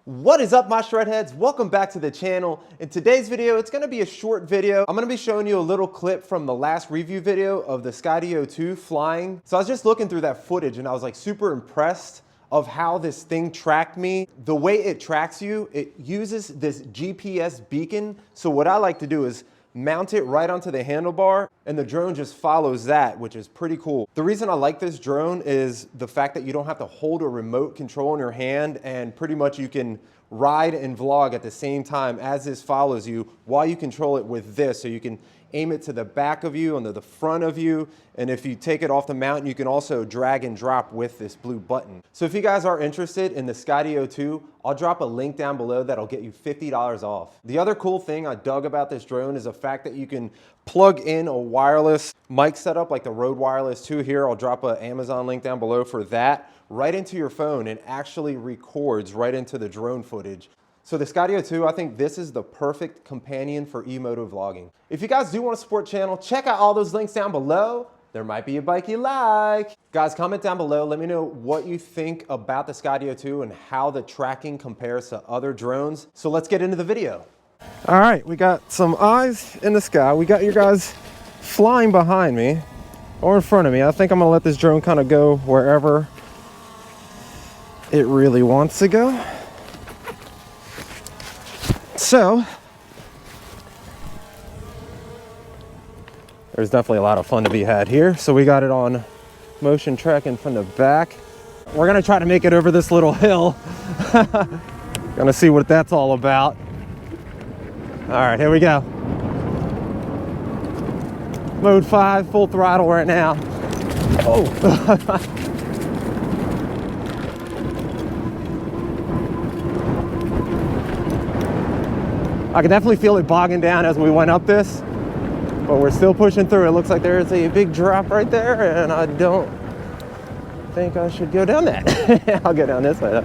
What is up, my shred heads? Welcome back to the channel. In today's video, it's gonna be a short video. I'm gonna be showing you a little clip from the last review video of the SKYDIO 2 flying. So I was just looking through that footage and I was like super impressed of how this thing tracked me. The way it tracks you, it uses this GPS beacon. So what I like to do is mount it right onto the handlebar and the drone just follows that, which is pretty cool. The reason I like this drone is the fact that you don't have to hold a remote control in your hand, and pretty much you can ride and vlog at the same time as this follows you while you control it with this. So you can aim it to the back of you and to the front of you. And if you take it off the mountain, you can also drag and drop with this blue button. So if you guys are interested in the SKYDIO 2, I'll drop a link down below that'll get you $50 off. The other cool thing I dug about this drone is the fact that you can plug in a wireless mic setup like the Rode Wireless 2 here. I'll drop an Amazon link down below for that, right into your phone, and actually records right into the drone footage. So the SKYDIO 2, I think this is the perfect companion for e-moto vlogging. If you guys do want to support the channel, check out all those links down below. There might be a bike you like. Guys, comment down below. Let me know what you think about the SKYDIO 2 and how the tracking compares to other drones. So let's get into the video. All right, we got some eyes in the sky. We got your guys flying behind me or in front of me. I think I'm gonna let this drone kind of go wherever it really wants to go. So, there's definitely a lot of fun to be had here. So we got it on motion tracking from the back. We're gonna try to make it over this little hill. Gonna see what that's all about. All right, here we go. Mode 5, full throttle right now. Oh. I can definitely feel it bogging down as we went up this, but we're still pushing through. It looks like there's a big drop right there, and I don't think I should go down that. I'll go down this way though.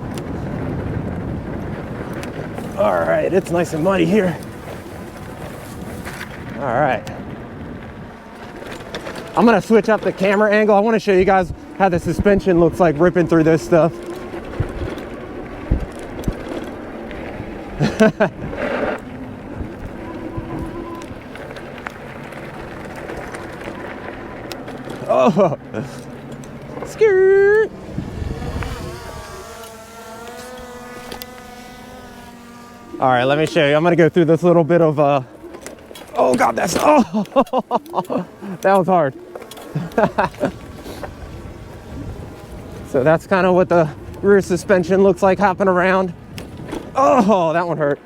All right, it's nice and muddy here. All right. I'm gonna switch up the camera angle. I wanna show you guys how the suspension looks like ripping through this stuff. Oh, skirt. All right, let me show you. I'm gonna go through this little bit of oh God, that's, oh, that was hard. So that's kind of what the rear suspension looks like hopping around. Oh, that one hurt.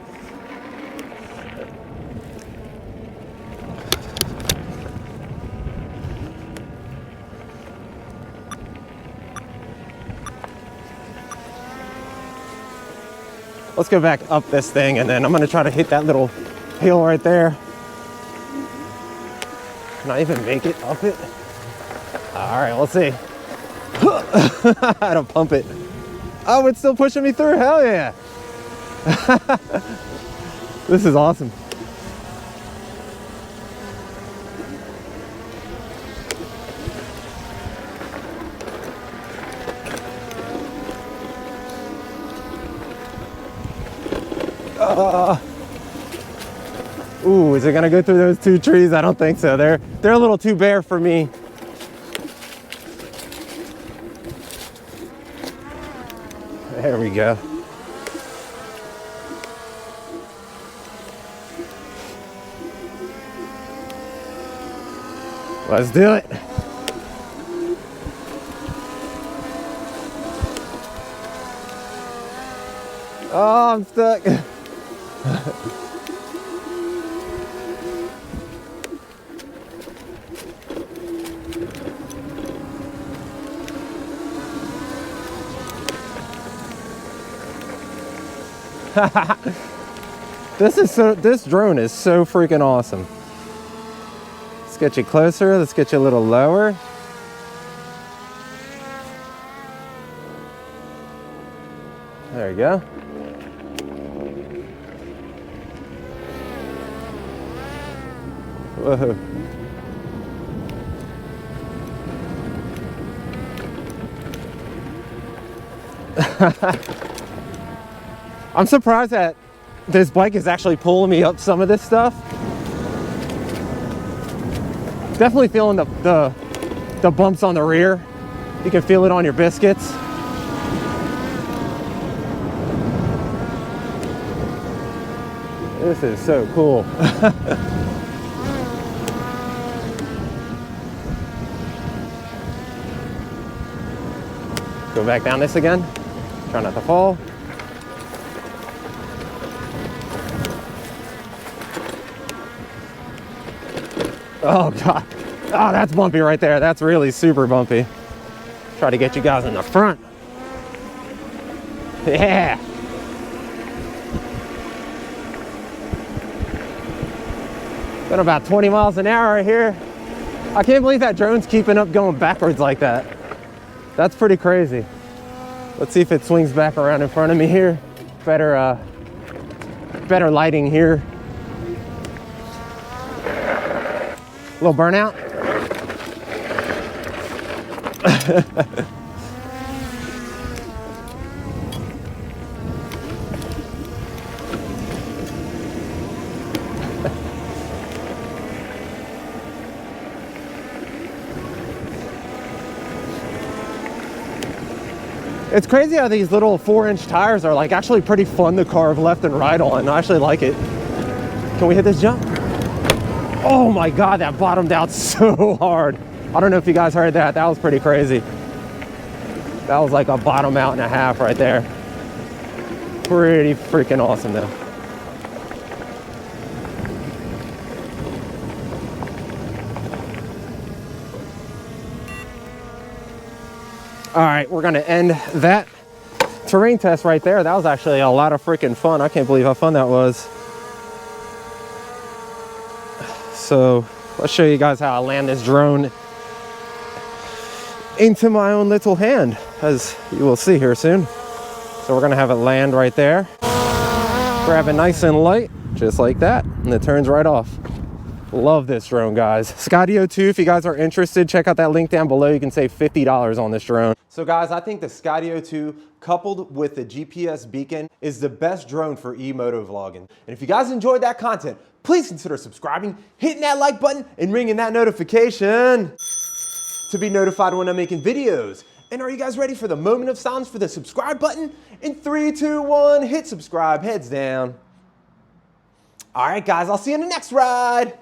Let's go back up this thing, and then I'm gonna try to hit that little hill right there. Can I even make it up it? All right, let's see. I had to pump it. Oh, it's still pushing me through, hell yeah. This is awesome. Ooh, is it gonna go through those two trees? I don't think so. They're a little too bare for me. There we go. Let's do it. Oh, I'm stuck. This drone is so freaking awesome. Let's get you closer. Let's get you a little lower. There you go. Whoa. I'm surprised that this bike is actually pulling me up some of this stuff. Definitely feeling the bumps on the rear. You can feel it on your biscuits. This is so cool. Go back down this again. Try not to fall. Oh God. Oh, that's bumpy right there. That's really super bumpy. Try to get you guys in the front. Yeah. Been about 20 miles an hour right here. I can't believe that drone's keeping up going backwards like that. That's pretty crazy. Let's see if it swings back around in front of me here. Better lighting here. Little burnout. It's crazy how these little 4-inch tires are like actually pretty fun to carve left and right on. I actually like it. Can we hit this jump? Oh my God, that bottomed out so hard. I don't know if you guys heard that. That was pretty crazy. That was like a bottom out and a half right there. Pretty freaking awesome though. All right, we're gonna end that terrain test right there. That was actually a lot of freaking fun. I can't believe how fun that was. So let's show you guys how I land this drone into my own little hand, as you will see here soon. So we're gonna have it land right there. Grab it nice and light, just like that, and it turns right off. Love this drone, guys. SKYDIO 2, if you guys are interested, check out that link down below. You can save $50 on this drone. So guys, I think the SKYDIO 2 coupled with the GPS beacon is the best drone for e-moto vlogging. And if you guys enjoyed that content, please consider subscribing, hitting that like button, and ringing that notification to be notified when I'm making videos. And are you guys ready for the moment of silence for the subscribe button? In 3, 2, 1, hit subscribe, heads down. All right, guys, I'll see you in the next ride.